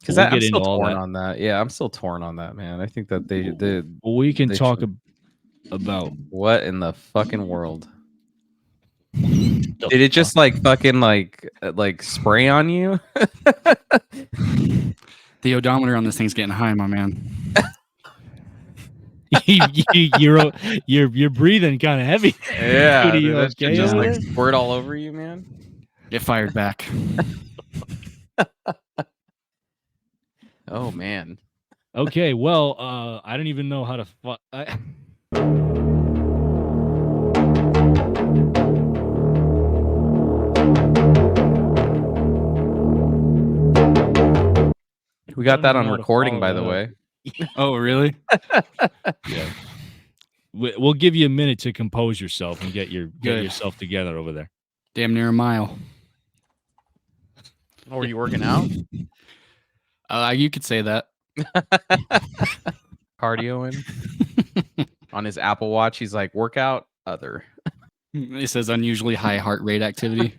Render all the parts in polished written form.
Because we'll I'm get still into all torn that. on that. Yeah, I'm still torn on that, man. I think that We can they talk should. about What in the fucking world? the Did it just like fucking like spray on you? The odometer on this thing's getting high, my man. you're breathing kind of heavy. Yeah, Dude, are you dude, that should okay just over like there? squirt all over you, man. Get fired back. Oh man. Okay, well, I don't even know how to. We got that even on know how to recording, follow by the that up. way. Oh, really? Yeah. We'll give you a minute to compose yourself and get Good. yourself together over there. Damn near a mile. Oh, were you working out? You could say that. Cardioing on his Apple Watch. He's like, workout other. It says unusually high heart rate activity.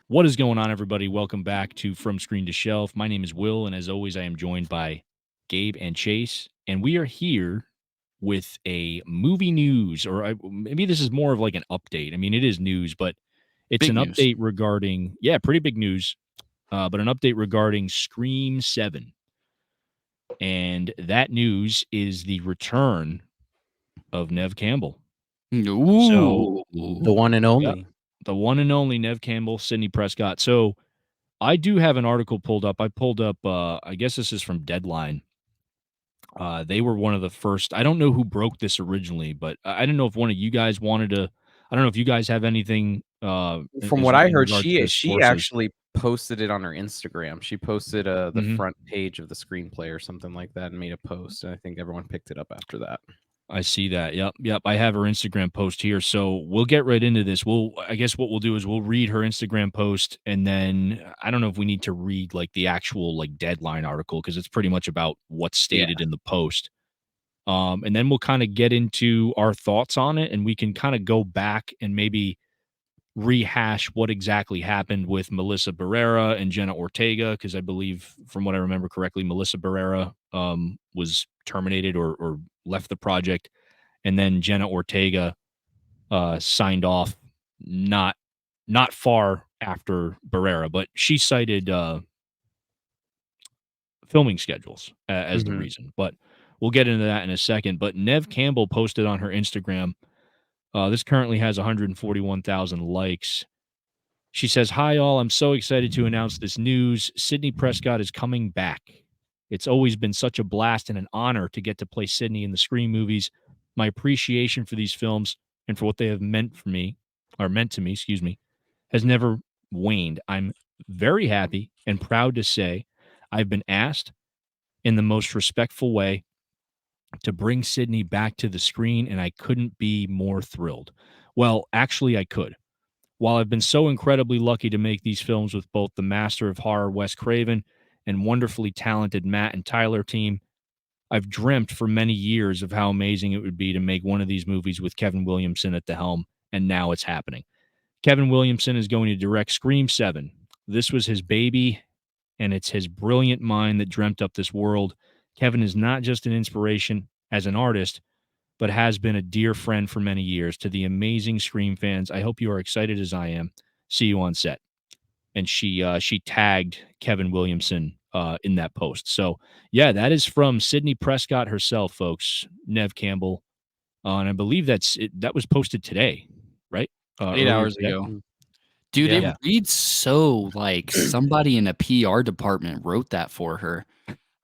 What is going on, everybody? Welcome back to From Screen to Shelf. My name is Will, and as always, I am joined by Gabe and Chase, and we are here with a movie news, or maybe this is more of like an update. I mean, it is news, but it's Big an news. update regarding, pretty big news, but an update regarding Scream VII. And that news is the return of Neve Campbell. Ooh. So, The one and only. Yep. The one and only Neve Campbell, Sidney Prescott. So I do have an article pulled up. I pulled up, I guess this is from Deadline. They were one of the first. I don't know who broke this originally, but I don't know if one of you guys wanted to. I don't know if you guys have anything. From what I in heard, regards to she sources. actually posted it on her Instagram. She posted the Mhm. front page of the screenplay or something like that and made a post. And I think everyone picked it up after that. I see that. Yep. I have her Instagram post here, so we'll get right into this. I guess what we'll do is we'll read her Instagram post, and then I don't know if we need to read like the actual like Deadline article because it's pretty much about what's stated in the post. And then we'll kind of get into our thoughts on it, and we can kind of go back and maybe rehash what exactly happened with Melissa Barrera and Jenna Ortega, because I believe, from what I remember correctly, Melissa Barrera was terminated or left the project, and then Jenna Ortega signed off not far after Barrera, but she cited filming schedules as the reason. But we'll get into that in a second. But Neve Campbell posted on her Instagram. This currently has 141,000 likes. She says, "Hi, all. I'm so excited to announce this news. Sidney Prescott is coming back. It's always been such a blast and an honor to get to play Sidney in the Scream movies. My appreciation for these films and for what they have meant to me, has never waned. I'm very happy and proud to say I've been asked in the most respectful way to bring Sidney back to the screen, and I couldn't be more thrilled. Well, actually, I could. While I've been so incredibly lucky to make these films with both the master of horror, Wes Craven, and wonderfully talented Matt and Tyler team, I've dreamt for many years of how amazing it would be to make one of these movies with Kevin Williamson at the helm, and now it's happening. Kevin Williamson is going to direct Scream VII. This was his baby, and it's his brilliant mind that dreamt up this world. Kevin is not just an inspiration as an artist, but has been a dear friend for many years. To the amazing Scream fans, I hope you are excited as I am. See you on set." And she tagged Kevin Williamson in that post. So yeah, that is from Sidney Prescott herself, folks. Neve Campbell, and I believe that was posted today, right? 8 hours ago. Dude, Yeah. it reads so like somebody in a PR department wrote that for her.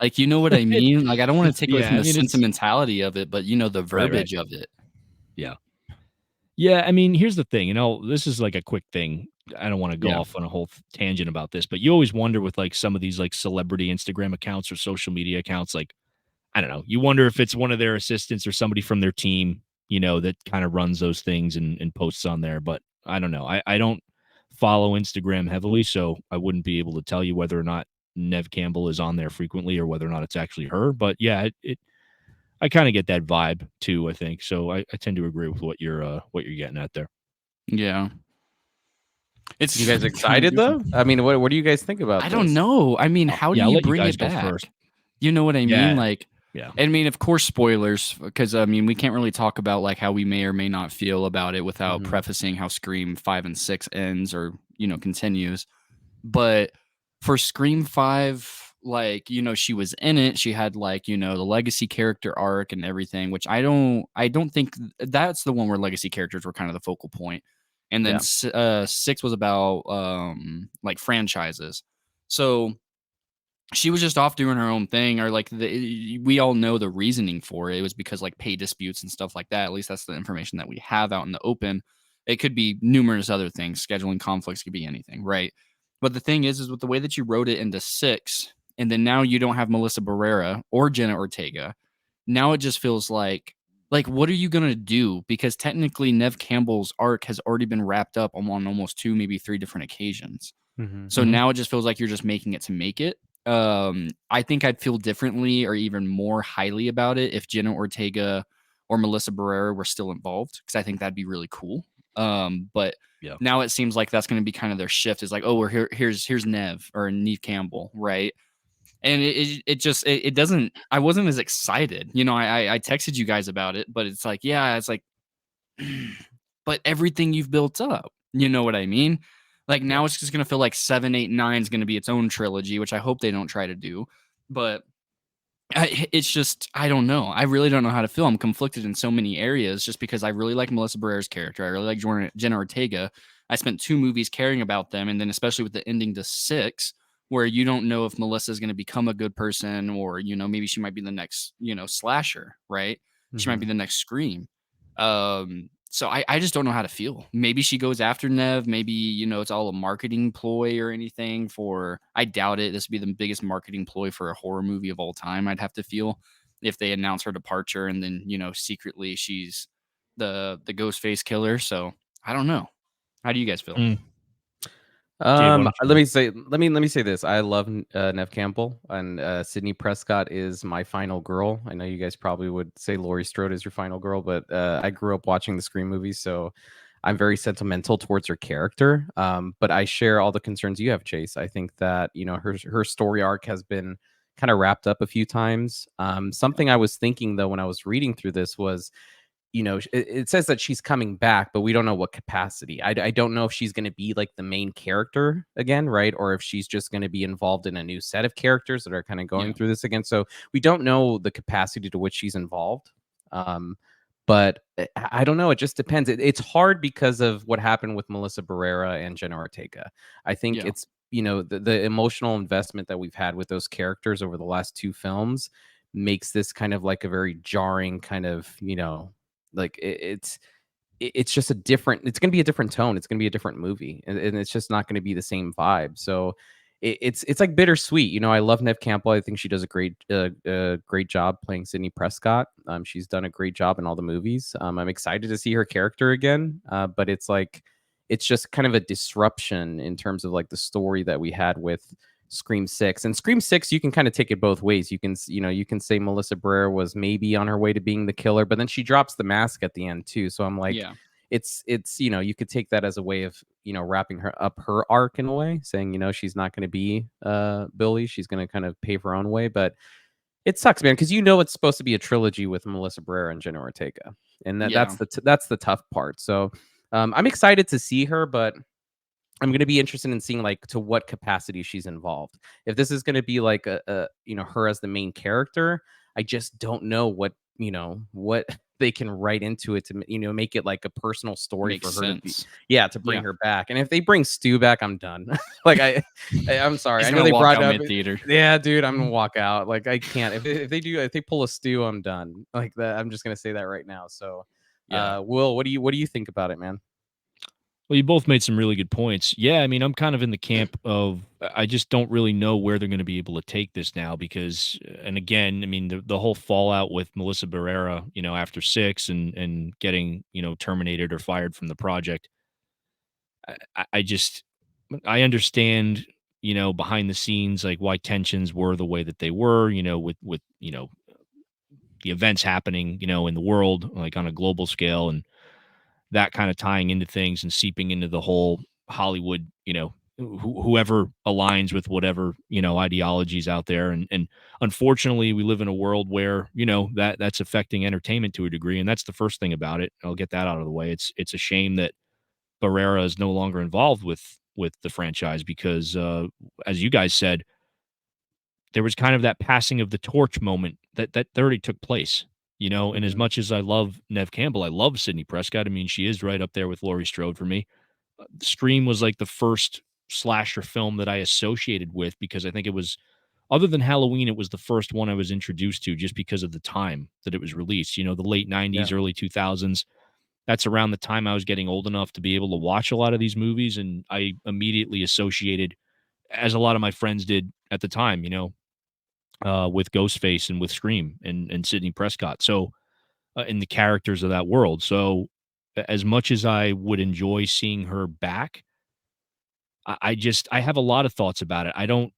Like, you know what I mean? Like, I don't want to take away from the sentimentality of it, but the verbiage of it. Yeah. Yeah, I mean, here's the thing, this is like a quick thing. I don't want to go off on a whole tangent about this, but you always wonder with like some of these like celebrity Instagram accounts or social media accounts, like, I don't know, you wonder if it's one of their assistants or somebody from their team, that kind of runs those things and posts on there. But I don't know. I don't follow Instagram heavily, so I wouldn't be able to tell you whether or not Neve Campbell is on there frequently or whether or not it's actually her. But yeah, I kind of get that vibe too, I think. So I tend to agree with what you're getting at there. Yeah. It's You guys excited though? I mean, what do you guys think about I this? don't know. I mean, how do I'll you let you bring guys it go back? first. You know what I mean? Like, Yeah. I mean, of course, spoilers, because I mean, we can't really talk about like how we may or may not feel about it without prefacing how Scream 5 and 6 ends or continues. But for Scream 5, like, she was in it. She had like, the legacy character arc and everything, which I don't think that's the one where legacy characters were kind of the focal point. And then 6 was about like franchises. So she was just off doing her own thing, or like we all know the reasoning for it. It was because like pay disputes and stuff like that. At least that's the information that we have out in the open. It could be numerous other things. Scheduling conflicts could be anything, right? But the thing is with the way that you wrote it into 6, and then now you don't have Melissa Barrera or Jenna Ortega. Now it just feels like what are you gonna do? Because technically Neve Campbell's arc has already been wrapped up on almost 2, maybe 3 different occasions. So now it just feels like you're just making it to make it. I think I'd feel differently or even more highly about it if Jenna Ortega or Melissa Barrera were still involved, because I think that'd be really cool. But now it seems like that's going to be kind of their shift. Is like, oh, here's Neve or Neve Campbell, right? And it doesn't. I wasn't as excited. I texted you guys about it, but it's like, yeah, it's like, but everything you've built up, you know what I mean? Like now it's just gonna feel like 7, 8, 9 is gonna be its own trilogy, which I hope they don't try to do. But it's just I don't know. I really don't know how to feel. I'm conflicted in so many areas, just because I really like Melissa Barrera's character. I really like Jenna Ortega. I spent 2 movies caring about them, and then especially with the ending to 6, where you don't know if Melissa is going to become a good person, or maybe she might be the next slasher, right? She might be the next Scream. So I just don't know how to feel. Maybe she goes after Neve. Maybe, it's all a marketing ploy or anything I doubt it. This would be the biggest marketing ploy for a horror movie of all time, I'd have to feel, if they announce her departure and then, secretly she's the ghost face killer. So I don't know. How do you guys feel? Let me say this. I love Neve Campbell, and Sidney Prescott is my final girl. I know you guys probably would say Laurie Strode is your final girl, but I grew up watching the Scream movies, so I'm very sentimental towards her character. But I share all the concerns you have, Chase. I think that her story arc has been kind of wrapped up a few times. Something I was thinking though when I was reading through this was, it says that she's coming back, but we don't know what capacity. I don't know if she's going to be like the main character again, right? Or if she's just going to be involved in a new set of characters that are kind of going through this again. So we don't know the capacity to which she's involved. But I don't know. It just depends. It's hard because of what happened with Melissa Barrera and Jenna Ortega. I think it's, the emotional investment that we've had with those characters over the last 2 films makes this kind of like a very jarring kind of, like it's just it's going to be a different tone. It's going to be a different movie, and it's just not going to be the same vibe. So it's like bittersweet. I love Neve Campbell. I think she does a great job playing Sidney Prescott. She's done a great job in all the movies. I'm excited to see her character again. But it's like, it's just kind of a disruption in terms of like the story that we had with Scream 6. And Scream 6, you can kind of take it both ways. You can say Melissa Barrera was maybe on her way to being the killer, but then she drops the mask at the end too. So I'm like, it's you could take that as a way of wrapping her arc in a way, saying she's not going to be Billy. She's going to kind of pave her own way. But it sucks, man, because it's supposed to be a trilogy with Melissa Barrera and Jenna Ortega, and that's the tough part. So I'm excited to see her, but I'm going to be interested in seeing like to what capacity she's involved. If this is going to be like a her as the main character, I just don't know what they can write into it to make it like a personal story Makes for her sense. to bring her back. And if they bring Stu back, I'm done. Like I'm sorry. He's I know they brought up theater. Yeah, dude, I'm gonna walk out. Like I can't. If they pull a Stu, I'm done. Like that. I'm just gonna say that right now. So Will, what do you think about it, man? Well, you both made some really good points. Yeah, I mean, I'm kind of in the camp of I just don't really know where they're going to be able to take this now because, and again, I mean, the whole fallout with Melissa Barrera, after 6 and getting, terminated or fired from the project. I understand, behind the scenes, like why tensions were the way that they were, with the events happening, in the world, like on a global scale, and that kind of tying into things and seeping into the whole Hollywood, whoever aligns with whatever, ideologies out there. And unfortunately, we live in a world where, that's affecting entertainment to a degree. And that's the first thing about it. I'll get that out of the way. It's a shame that Barrera is no longer involved with the franchise because, as you guys said, there was kind of that passing of the torch moment that already took place. And as much as I love Neve Campbell, I love Sidney Prescott. I mean, she is right up there with Laurie Strode for me. Scream was like the first slasher film that I associated with because I think it was, other than Halloween, it was the first one I was introduced to just because of the time that it was released. The late 90s, early 2000s. That's around the time I was getting old enough to be able to watch a lot of these movies. And I immediately associated, as a lot of my friends did at the time, with Ghostface and with Scream and Sidney Prescott. So, in the characters of that world. So, as much as I would enjoy seeing her back, I have a lot of thoughts about it. I don't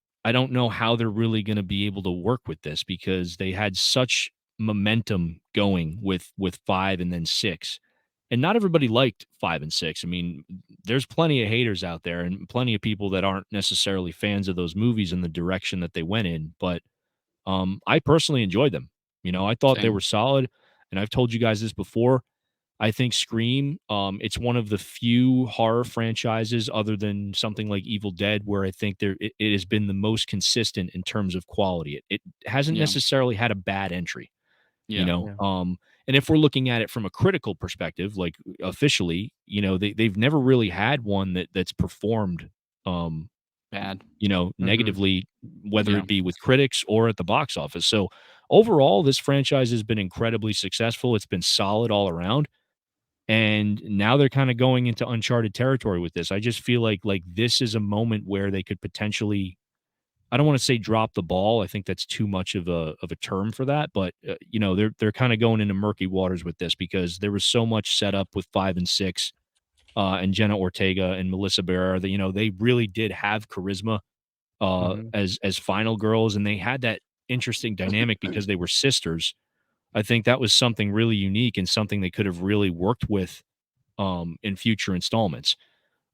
know how they're really going to be able to work with this because they had such momentum going with 5 and then 6. And not everybody liked 5 and 6. I mean, there's plenty of haters out there and plenty of people that aren't necessarily fans of those movies and the direction that they went in, but I personally enjoyed them. I thought they Same. were solid, and I've told you guys this before. I think Scream, it's one of the few horror franchises other than something like Evil Dead where I think it has been the most consistent in terms of quality. It hasn't Yeah. necessarily had a bad entry, Yeah. and if we're looking at it from a critical perspective, like officially, they've never really had one that's performed um, Bad. negatively, whether Yeah. it be with critics or at the box office. So overall, this franchise has been incredibly successful. It's been solid all around. And now they're kind of going into uncharted territory with this. I just feel like this is a moment where they could potentially, I don't want to say drop the ball. I think that's too much of a term for that, but they're kind of going into murky waters with this because there was so much set up with 5 and 6 and Jenna Ortega and Melissa Barrera that they really did have charisma as final girls, and they had that interesting dynamic because they were sisters. I think that was something really unique and something they could have really worked with in future installments.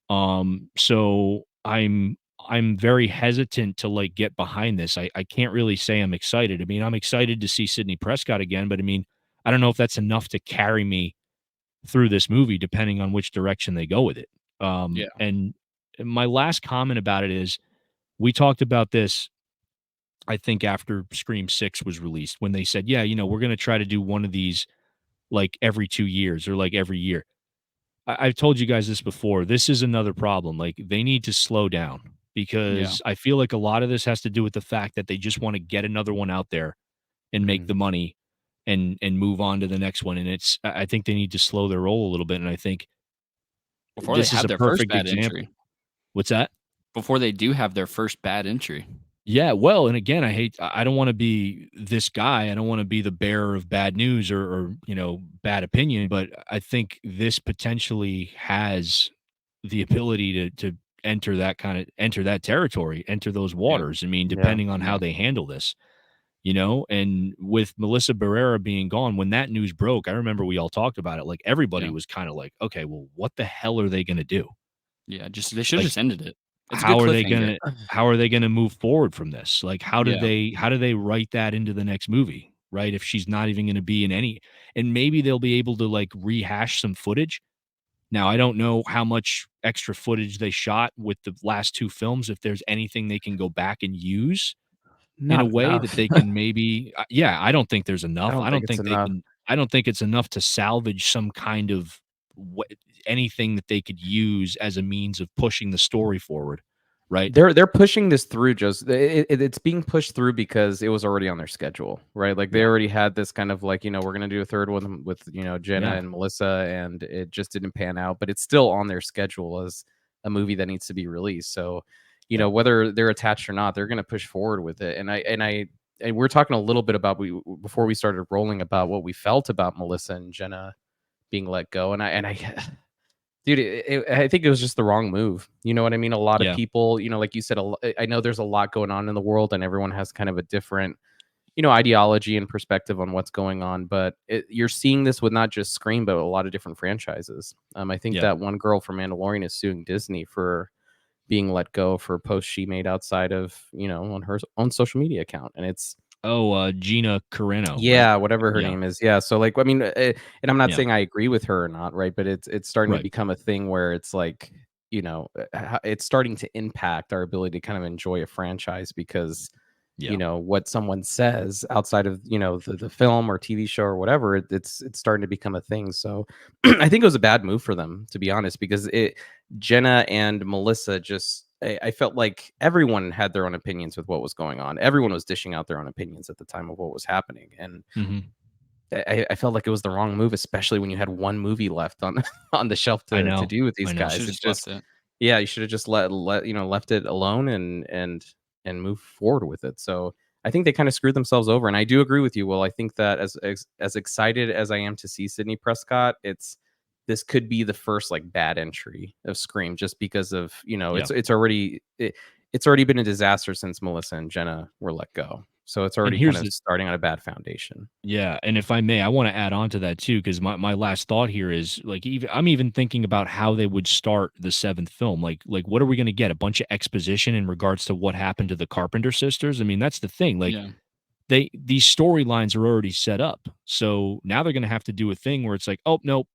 So I'm very hesitant to like get behind this. I can't really say I'm excited. I mean, I'm excited to see Sidney Prescott again, but I mean, I don't know if that's enough to carry me through this movie, depending on which direction they go with it. Yeah. And my last comment about it is we talked about this, I think, after Scream 6 was released, when they said, yeah, we're going to try to do one of these like every 2 years or like every year. I've told you guys this before. This is another problem. Like, they need to slow down Yeah. because I feel like a lot of this has to do with the fact that they just want to get another one out there and make the money and move on to the next one. And I think they need to slow their roll a little bit. And I think Before they this is have a their first perfect bad example. entry. What's that? Before they do have their first bad entry. Yeah, well, and again, I don't want to be this guy. I don't want to be the bearer of bad news or bad opinion, but I think this potentially has the ability to enter that territory, enter those Yeah. waters. I mean, Yeah. depending on how Yeah. they handle this, and with Melissa Barrera being gone, when that news broke, I remember we all talked about it. Like, everybody Yeah. was kind of like, okay, well, what the hell are they going to do? Yeah. They should have Like, just ended it. It's a how good are they cliffhanger. gonna move forward from this? Like, how do Yeah. they write that into the next movie, right? If she's not even gonna be in any, and maybe they'll be able to like rehash some footage. Now, I don't know how much extra footage they shot with the last 2 films, if there's anything they can go back and use in a Not way that enough. they can maybe yeah, I don't think there's I enough. don't think it's enough. I don't think it's enough to salvage some kind of what anything that they could use as a means of pushing the story forward, right? They're pushing this through. Just it's being pushed through because it was already on their schedule, right? Like, they Yeah. already had this kind of like, we're gonna do a third one with Jenna Yeah. and Melissa, and it just didn't pan out. But it's still on their schedule as a movie that needs to be released. So, Yeah. whether they're attached or not, they're gonna push forward with it. And we're talking a little bit about before we started rolling about what we felt about Melissa and Jenna being let go, and I dude, I think it was just the wrong move. You know what I mean? A lot of Yeah. people, like you said, I know there's a lot going on in the world, and everyone has kind of a different, ideology and perspective on what's going on. But you're seeing this with not just Scream, but a lot of different franchises. I think that one girl from Mandalorian is suing Disney for being let go for posts she made outside of, on her own social media account. And it's Gina Carano. yeah, right? whatever her name is. Yeah. So like, I mean, and I'm not saying I agree with her or not, right? But it's starting to become a thing where it's like, it's starting to impact our ability to kind of enjoy a franchise because what someone says outside of the film or TV show or whatever, it's starting to become a thing. So I think it was a bad move for them, to be honest, because Jenna and Melissa I felt like everyone had their own opinions with what was going on. Everyone was dishing out their own opinions at the time of what was happening, and I felt like it was the wrong move, especially when you had one movie left on on the shelf to do with these guys. It's just yeah, you should have just left it alone and move forward with it. So I think they kind of screwed themselves over. And I do agree with you, Will. I think that as excited as I am to see Sidney Prescott, this could be the first like bad entry of Scream, just because of it's already been a disaster since Melissa and Jenna were let go. So it's already kind of starting on a bad foundation. Yeah, and if I may, I want to add on to that too, because my last thought here is like I'm even thinking about how they would start the seventh film. Like what are we going to get? A bunch of exposition in regards to what happened to the Carpenter sisters? I mean, that's the thing. Like these storylines are already set up, so now they're going to have to do a thing where it's like, oh no,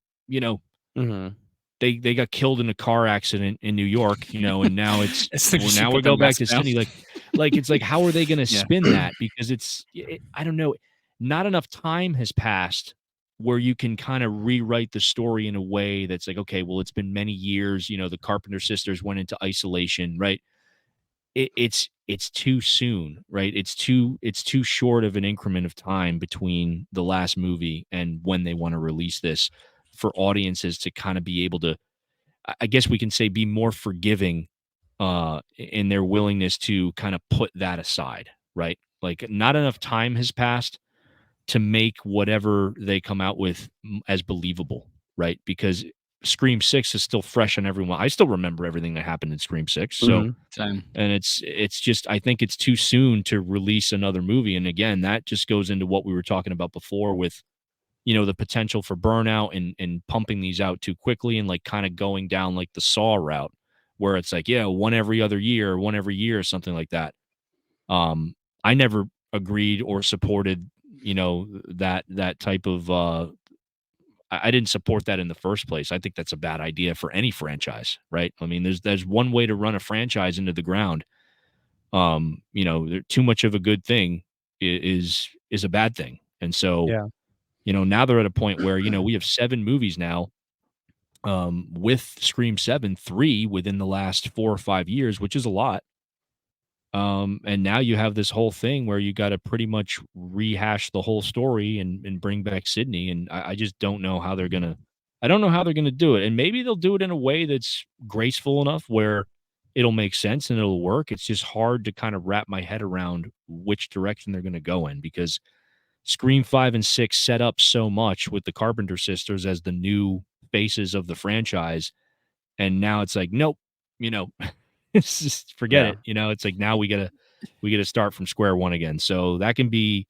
they got killed in a car accident in New York, and now it's now we go back to Sidney. Like it's like, how are they going to spin that? Because I don't know. Not enough time has passed where you can kind of rewrite the story in a way that's like, okay, well, it's been many years. The Carpenter sisters went into isolation, right? It's too soon, right? It's too short of an increment of time between the last movie and when they want to release this for audiences to kind of be able to, I guess we can say, be more forgiving in their willingness to kind of put that aside, right? Like not enough time has passed to make whatever they come out with as believable, right? Because Scream 6 is still fresh on everyone. I still remember everything that happened in Scream 6. So, and it's just, I think it's too soon to release another movie. And again, that just goes into what we were talking about before with, the potential for burnout and pumping these out too quickly and like kind of going down like the Saw route where it's like, one every other year, one every year, or something like that. I never agreed or supported, that type of, I didn't support that in the first place. I think that's a bad idea for any franchise, right? I mean, there's one way to run a franchise into the ground. Too much of a good thing is a bad thing. And so, now they're at a point where, we have 7 movies now, with Scream 7, 3 within the last 4 or 5 years, which is a lot. And now you have this whole thing where you got to pretty much rehash the whole story and bring back Sidney. And I just don't know how they're going to do it. And maybe they'll do it in a way that's graceful enough where it'll make sense and it'll work. It's just hard to kind of wrap my head around which direction they're going to go in, because Scream 5 and 6 set up so much with the Carpenter sisters as the new faces of the franchise. And now it's like, nope, it's just forget it. It's like now we gotta start from square one again. So that can be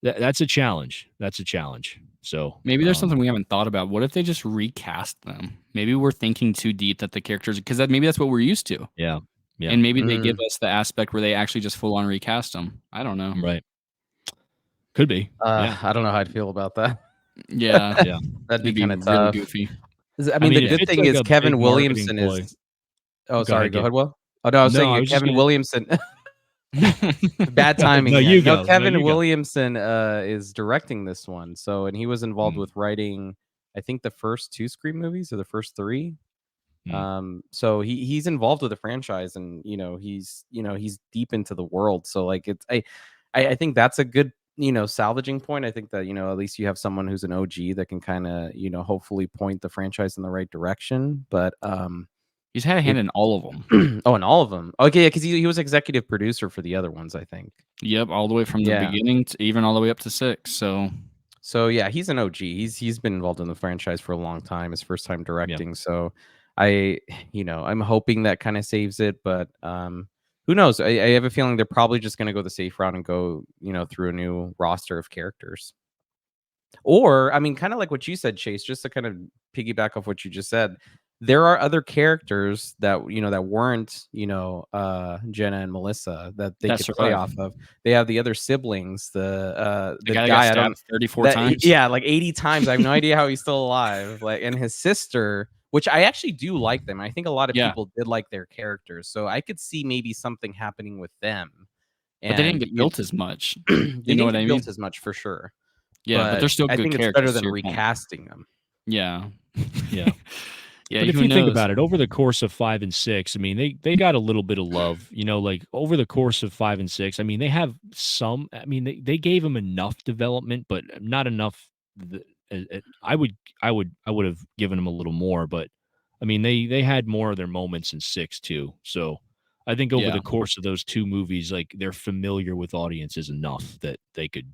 that's a challenge. That's a challenge. So maybe there's something we haven't thought about. What if they just recast them? Maybe we're thinking too deep that the characters, because maybe that's what we're used to. Yeah. And maybe they give us the aspect where they actually just full on recast them. I don't know. Right. Could be. I don't know how I'd feel about that. Yeah. That'd be kind of really tough. goofy. I mean, the good thing is Kevin Williamson is. Oh, sorry. Go ahead, Will. Oh no, I was saying Kevin Williamson. Bad timing. No, you go. Kevin Williamson is directing this one. So, and he was involved with writing, I think, the first 2 Scream movies or the first 3. So he's involved with the franchise, and he's deep into the world. So like I think that's a good salvaging point. I think that at least you have someone who's an OG that can kind of hopefully point the franchise in the right direction. But he's had a hand in all of them. Oh, in all of them. Okay, because he was executive producer for the other ones, I think. Yep, all the way from the beginning to even all the way up to 6. So yeah, he's an OG. He's been involved in the franchise for a long time. His first time directing. So I'm hoping that kind of saves it. But who knows? I have a feeling they're probably just going to go the safe route and go, through a new roster of characters. Or, I mean, kind of like what you said, Chase, just to kind of piggyback off what you just said, there are other characters that that weren't Jenna and Melissa that they That's could play right. off of. They have the other siblings, The the guy that guy got I don't stabbed 34 times. yeah, like 80 times. I have no idea how he's still alive. Like, and his sister, which I actually do like them. I think a lot of Yeah. people did like their characters, so I could see maybe something happening with them. But they didn't And get built as much. they You know didn't what get I mean? built as much for sure. Yeah, but they're still I good think it's characters. better to than your point. recasting them. Yeah. Yeah. Yeah, But if who you think knows? about it, over the course of 5 and 6, I mean, they got a little bit of love, like over the course of 5 and 6. I mean, they have some. I mean, they gave him enough development, but not enough. I would have given him a little more, but I mean, they had more of their moments in 6 too. So I think over Yeah. the course of those two movies, like they're familiar with audiences enough that they could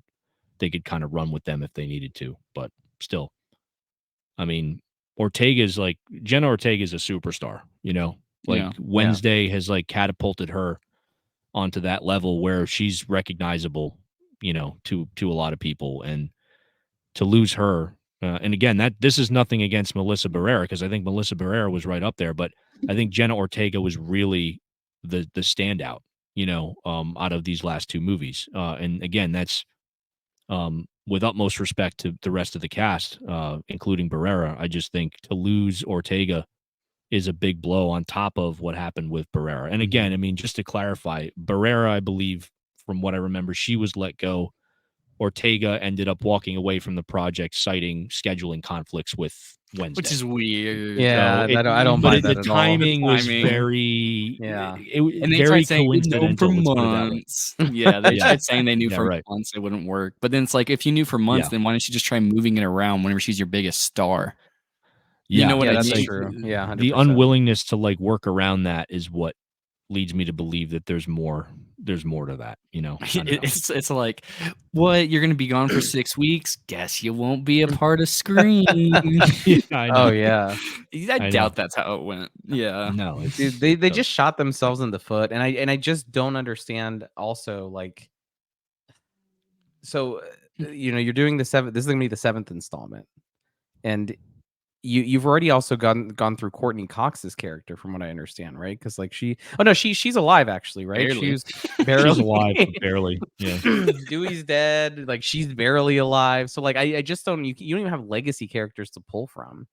kind of run with them if they needed to. But still, I mean, Jenna Ortega is a superstar, like Yeah. Wednesday has like catapulted her onto that level where she's recognizable, to a lot of people, and to lose her. And again, this is nothing against Melissa Barrera, because I think Melissa Barrera was right up there, but I think Jenna Ortega was really the standout, out of these last two movies. And again, that's with utmost respect to the rest of the cast, including Barrera. I just think to lose Ortega is a big blow on top of what happened with Barrera. And again, I mean, just to clarify, Barrera, I believe, from what I remember, she was let go. Ortega ended up walking away from the project, citing scheduling conflicts with Wednesday, which is weird. Yeah, so I don't buy that the at all. timing was timing. very, Yeah. And they very tried saying we'd known for coincidental. Let's put it that way. months. Yeah, they Yeah. tried saying they knew Yeah, for right. months it wouldn't work. But then it's like, if you knew for months, Yeah. then why don't you just try moving it around whenever she's your biggest star? Yeah, You know what I that's mean? true. Yeah, 100%. The unwillingness to like work around that is what leads me to believe that there's more to that, I don't know. It's like, what? You're going to be gone for 6 weeks? Guess you won't be a part of Scream. Yeah, I know. Oh yeah. I doubt that's how it went. Yeah. No, Dude, they just shot themselves in the foot, and I just don't understand. Also, like, so you're doing the seventh. This is gonna be the seventh installment, and you've already also gone through Courtney Cox's character, from what I understand, right? Because like she's alive actually, right? Barely. She was she's alive, but barely. Yeah. Dewey's dead. Like, she's barely alive. So like I just don't. You don't even have legacy characters to pull from.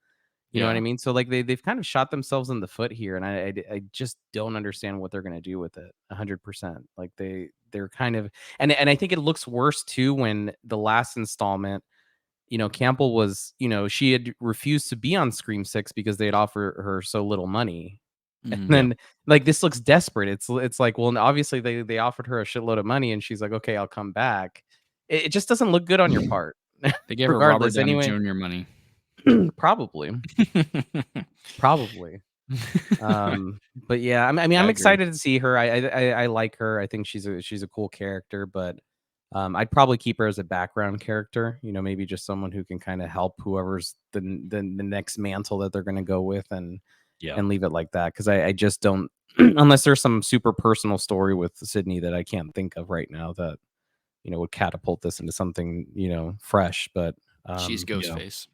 You know what I mean? So like they've kind of shot themselves in the foot here, and I just don't understand what they're gonna do with it. 100%. Like they're kind of, and I think it looks worse too when the last installment, Campbell was, she had refused to be on Scream 6 because they had offered her so little money. And then like this looks desperate. It's like, well, obviously they offered her a shitload of money and she's like, okay, I'll come back. It just doesn't look good on your part. They gave her Robert Regardless, Downey anyway. Jr. money. Probably. But yeah, I mean, I I'm agree. excited to see her. I like her. I think she's a cool character, but I'd probably keep her as a background character. Maybe just someone who can kind of help whoever's the next mantle that they're going to go with, and leave it like that. Because I just don't, unless there's some super personal story with Sidney that I can't think of right now that would catapult this into something fresh. But She's Ghostface.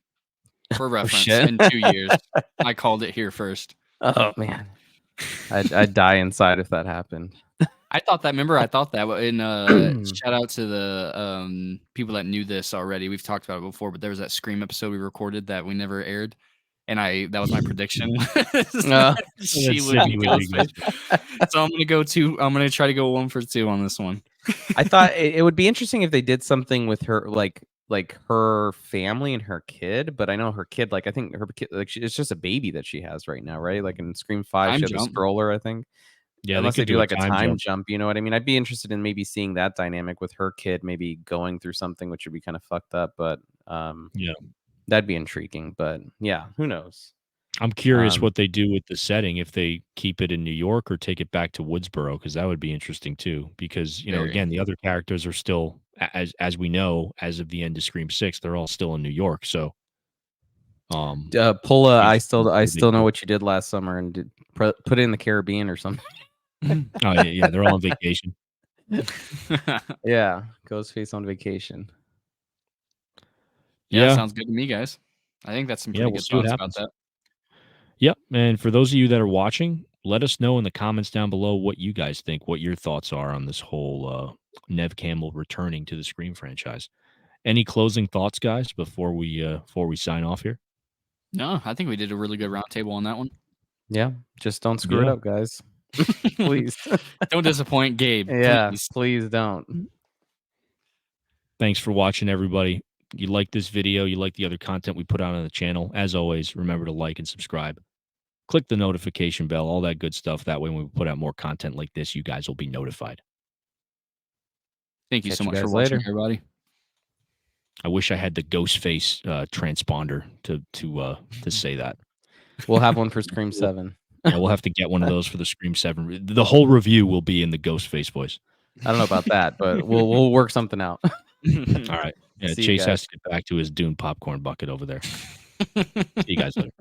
For Oh, reference, shit. in 2 years. I called it here first. Oh man, I'd die inside if that happened. I thought that in shout out to the people that knew this already. We've talked about it before, but there was that Scream episode we recorded that we never aired, and that was my prediction. She would be Ghostface. So I'm gonna try to go 1 for 2 on this one. I thought it would be interesting if they did something with her, like her family and her kid. But I know her kid, like I think her kid, like it's just a baby that she has right now, right? Like in Scream 5, she had a stroller, I think. Yeah, unless they do like a time jump. jump, you know what I mean? I'd be interested in maybe seeing that dynamic with her kid, maybe going through something which would be kind of fucked up. But yeah, that'd be intriguing. But yeah, who knows? I'm curious what they do with the setting, if they keep it in New York or take it back to Woodsboro, because that would be interesting too. Because again, the other characters are still, as we know, as of the end of Scream 6, they're all still in New York. So, Pula, I still know what you did last summer and put it in the Caribbean or something. Oh yeah, they're all on vacation. Yeah, Ghostface on vacation. Yeah, Yeah, sounds good to me, guys. I think that's some yeah, pretty we'll good see what thoughts about happens. that. Yep, and for those of you that are watching, let us know in the comments down below what you guys think, what your thoughts are on this whole Neve Campbell returning to the Scream franchise. Any closing thoughts, guys, before we sign off here? No, I think we did a really good roundtable on that one. Yeah, just don't screw it Yeah. up, guys. Please. Don't disappoint Gabe, Yeah, please. please don't. Thanks for watching, everybody. You like this video, you like the other content we put out on the channel. As always, remember to like and subscribe. Click the notification bell, all that good stuff. That way, when we put out more content like this, you guys will be notified. Thank you Catch so you much for guys watching, later. everybody. I wish I had the ghost face transponder to say that. We'll have one for Scream 7. Yeah, we'll have to get one of those for the Scream 7. The whole review will be in the ghost face voice. I don't know about that, but we'll work something out. All right. Yeah, See you Chase has guys. to get back to his Dune popcorn bucket over there. See you guys later.